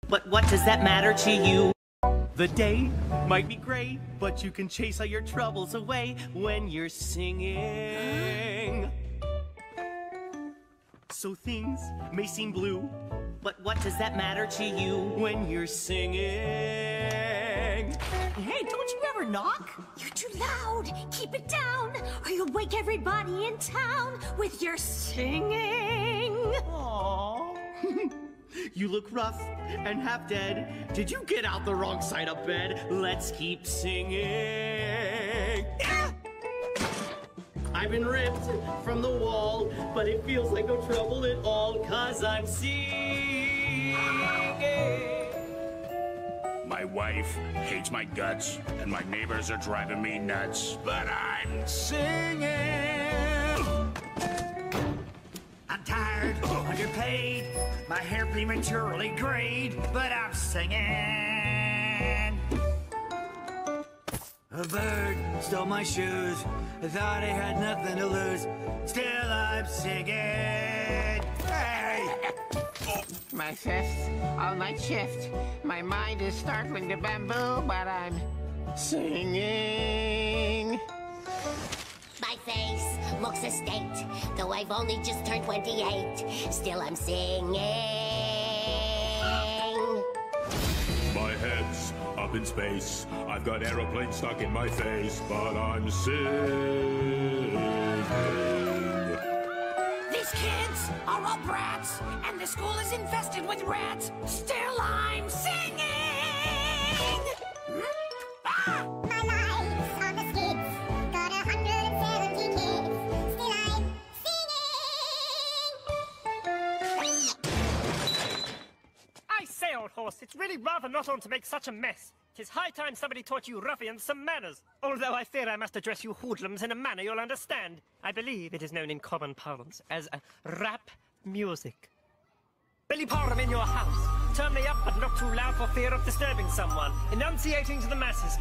But what does that matter to you? The day might be gray, but you can chase all your troubles away when you're singing. So things may seem blue, but what does that matter to you when you're singing? Hey, don't you ever knock? You're too loud. Keep it down, or you'll wake everybody in town with your singing. Aww. You look rough and half dead. Did you get out the wrong side of bed? Let's keep singing. I've been ripped from the wall, but it feels like no trouble at all, 'cause I'm singing. My wife hates my guts, and my neighbors are driving me nuts, but I'm singing. I'm tired, underpaid, my hair prematurely grayed, but I'm singing. A bird stole my shoes, I thought I had nothing to lose, still I'm singing. Hey! My fifth all-night shift. My mind is startling to bamboo, but I'm singing. My face looks a state, though I've only just turned 28. Still I'm singing. My head's up in space, I've got aeroplanes stuck in my face, but I'm singing. These kids are all brats, and the school is infested with rats. Still I'm singing. Ah! My life's on the skids, got 170 kids. Still I'm singing. I say, old horse, it's really rather not on to make such a mess. 'Tis high time somebody taught you ruffians some manners. Although I fear I must address you hoodlums in a manner you'll understand. I believe it is known in common parlance as rap music. Billy Parham in your house. Turn me up, but not too loud for fear of disturbing someone. Enunciating to the masses.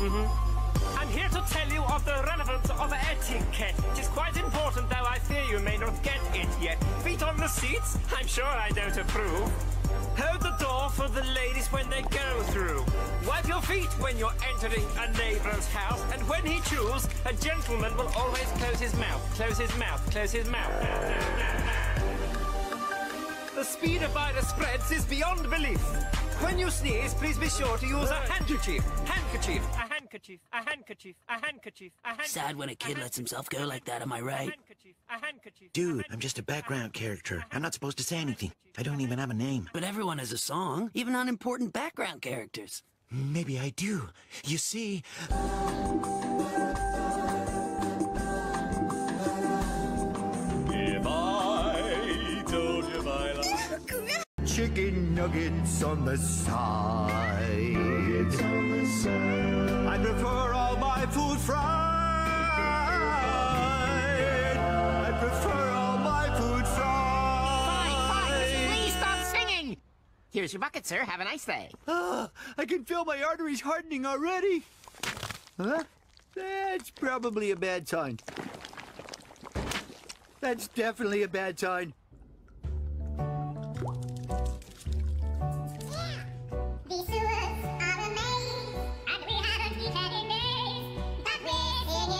I'm here to tell you of the relevance of etiquette. It is quite important, though I fear you may not get it yet. Feet on the seats? I'm sure I don't approve. Hold the door for the ladies when they go through. Wipe your feet when you're entering a neighbor's house. And when he chews, a gentleman will always close his mouth. Close his mouth. Close his mouth. The speed a virus spreads is beyond belief. When you sneeze, please be sure to use a handkerchief. Handkerchief. A handkerchief. A handkerchief. A handkerchief. A handkerchief. Sad when a kid lets himself go like that, am I right? A handkerchief. Dude, I'm just a background character. I'm not supposed to say anything. I don't even have a name. But everyone has a song, even unimportant background characters. Maybe I do. You see... If I told you my life. Chicken nuggets on the side. I prefer all my food fried. I prefer all my food fried. Please stop singing. Here's your bucket, sir. Have a nice day. I can feel my arteries hardening already. Huh? That's probably a bad sign. That's definitely a bad sign. These sewers are a maze, and we haven't eaten in days, but we're singing.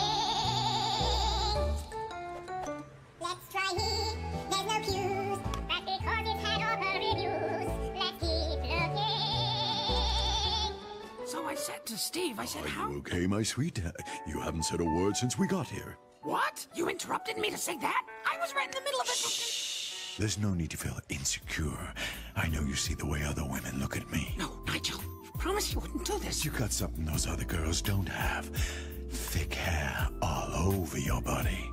Let's try heat, there's no cues, that's because it's had all the reviews. Let's keep looking. So I said to Steve, I said, how? Okay, my sweet? You haven't said a word since we got here. What? You interrupted me to say that? I was right in the middle of it. There's no need to feel insecure. I know you see the way other women look at me. No, Nigel. You promised you wouldn't do this. You got something those other girls don't have. Thick hair all over your body.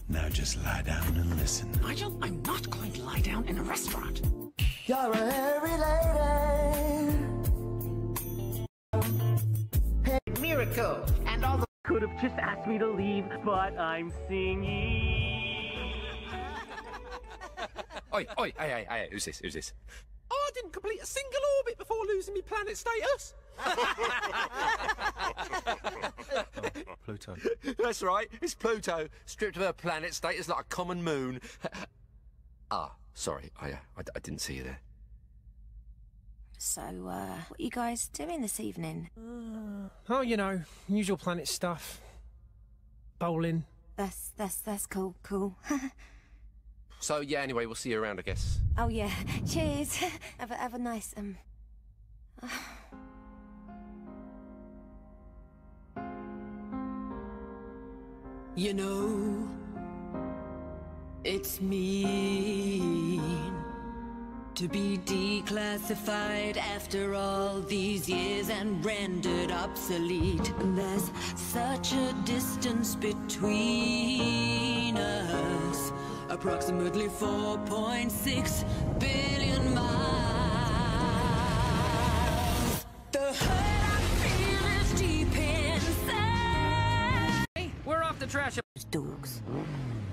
Now just lie down and listen. Nigel, I'm not going to lie down in a restaurant. You're a hairy lady. Miracle. And all the... Could have just asked me to leave, but I'm singing. Oi, hey, who's this? Oh, I didn't complete a single orbit before losing my planet status. Pluto. That's right, it's Pluto, stripped of her planet status like a common moon. Sorry, I didn't see you there. So, what you guys doing this evening? Oh, you know, usual Planet stuff. Bowling. That's cool. So, yeah, anyway, we'll see you around, I guess. Oh yeah, cheers. Have a nice, You know, it's mean to be declassified after all these years and rendered obsolete. There's such a distance between us, approximately 4.6 billion miles. The hurt I feel is deep inside. Hey, we're off to trash a dogs.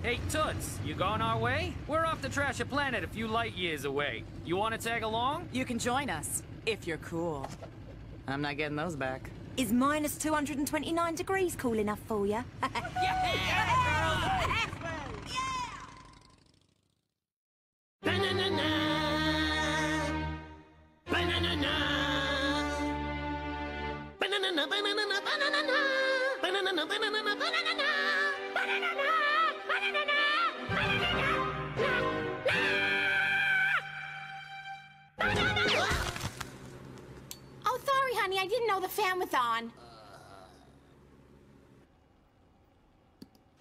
Hey, Toots, you going our way? We're off to trash a planet a few light years away. You want to tag along? You can join us, if you're cool. I'm not getting those back. Is minus 229 degrees cool enough for you? Oh, sorry, honey. I didn't know the fan was on.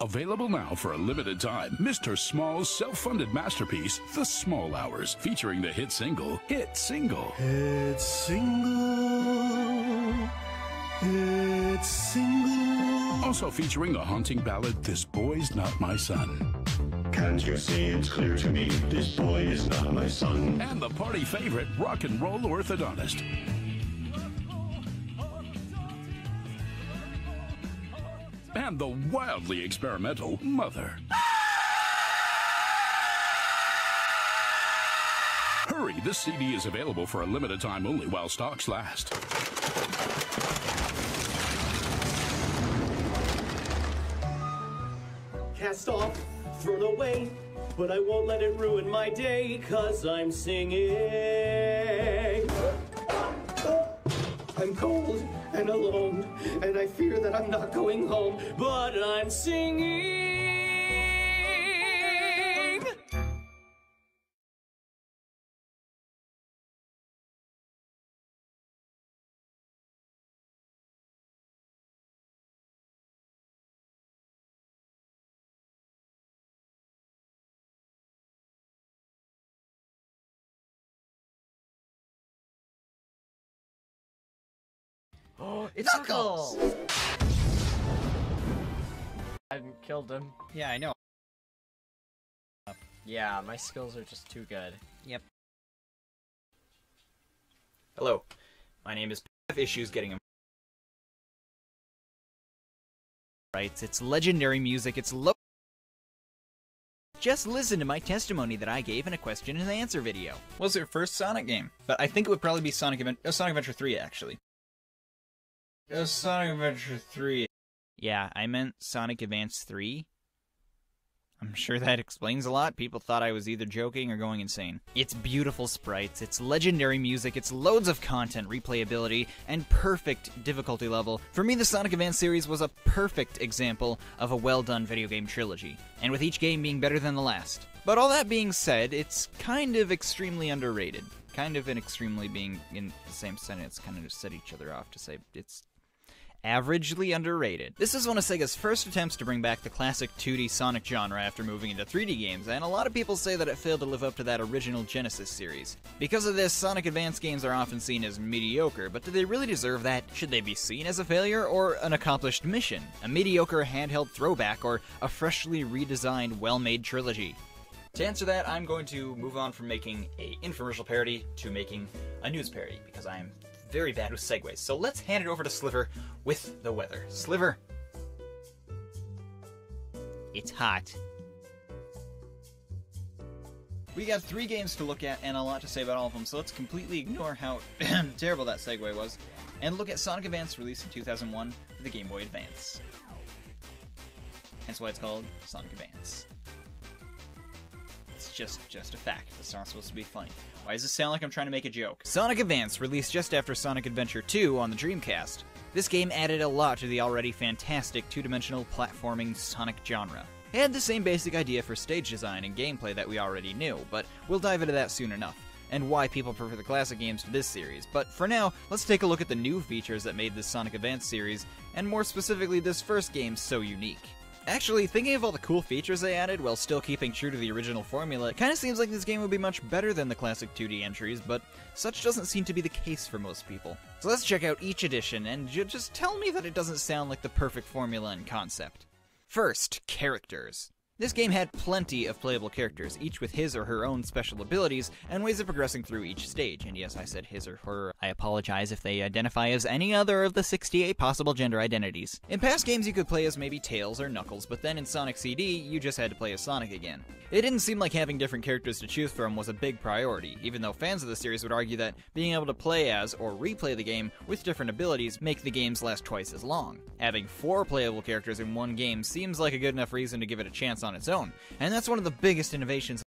Available now for a limited time, Mr. Small's self-funded masterpiece, The Small Hours, featuring the hit single, Hit Single. It's single. It's single. Also featuring the haunting ballad, This Boy's Not My Son. Can't you see it's clear to me, this boy is not my son? And the party favorite, Rock and Roll Orthodontist. And the wildly experimental Mother. Hurry, this CD is available for a limited time only while stocks last. Cast off, thrown away, but I won't let it ruin my day, 'cause I'm singing. I'm cold and alone, and I fear that I'm not going home, but I'm singing. Oh, it's Knuckles! I killed him. Yeah, I know. Yeah, my skills are just too good. Yep. Hello, my name is Have Issues Getting Him. Right, it's legendary music, it's low. Just listen to my testimony that I gave in a question and answer video. Was your first Sonic game? But I think it would probably be Sonic Adventure 3, actually. Sonic Adventure 3. Yeah, I meant Sonic Advance 3. I'm sure that explains a lot. People thought I was either joking or going insane. It's beautiful sprites, it's legendary music, it's loads of content, replayability, and perfect difficulty level. For me, the Sonic Advance series was a perfect example of a well-done video game trilogy, and with each game being better than the last. But all that being said, it's kind of extremely underrated. Kind of and extremely being in the same sentence, kind of just set each other off to say it's averagely underrated. This is one of Sega's first attempts to bring back the classic 2D Sonic genre after moving into 3D games, and a lot of people say that it failed to live up to that original Genesis series. Because of this, Sonic Advance games are often seen as mediocre, but do they really deserve that? Should they be seen as a failure or an accomplished mission? A mediocre handheld throwback or a freshly redesigned, well-made trilogy? To answer that, I'm going to move on from making an infomercial parody to making a news parody, because I'm very bad with segues. So let's hand it over to Sliver with the weather. Sliver. It's hot. We got 3 games to look at and a lot to say about all of them, so let's completely ignore how terrible that segue was, and look at Sonic Advance, released in 2001 for the Game Boy Advance. Hence why it's called Sonic Advance. It's just a fact. It's not supposed to be funny. Why does it sound like I'm trying to make a joke? Sonic Advance released just after Sonic Adventure 2 on the Dreamcast. This game added a lot to the already fantastic two-dimensional platforming Sonic genre. It had the same basic idea for stage design and gameplay that we already knew, but we'll dive into that soon enough, and why people prefer the classic games to this series. But for now, let's take a look at the new features that made this Sonic Advance series, and more specifically this first game, so unique. Actually, thinking of all the cool features they added while still keeping true to the original formula, it kinda seems like this game would be much better than the classic 2D entries, but such doesn't seem to be the case for most people. So let's check out each edition, and just tell me that it doesn't sound like the perfect formula and concept. First, characters. This game had plenty of playable characters, each with his or her own special abilities and ways of progressing through each stage. And yes, I said his or her. I apologize if they identify as any other of the 68 possible gender identities. In past games you could play as maybe Tails or Knuckles, but then in Sonic CD, you just had to play as Sonic again. It didn't seem like having different characters to choose from was a big priority, even though fans of the series would argue that being able to play as or replay the game with different abilities make the games last twice as long. Having 4 playable characters in one game seems like a good enough reason to give it a chance on its own, and that's one of the biggest innovations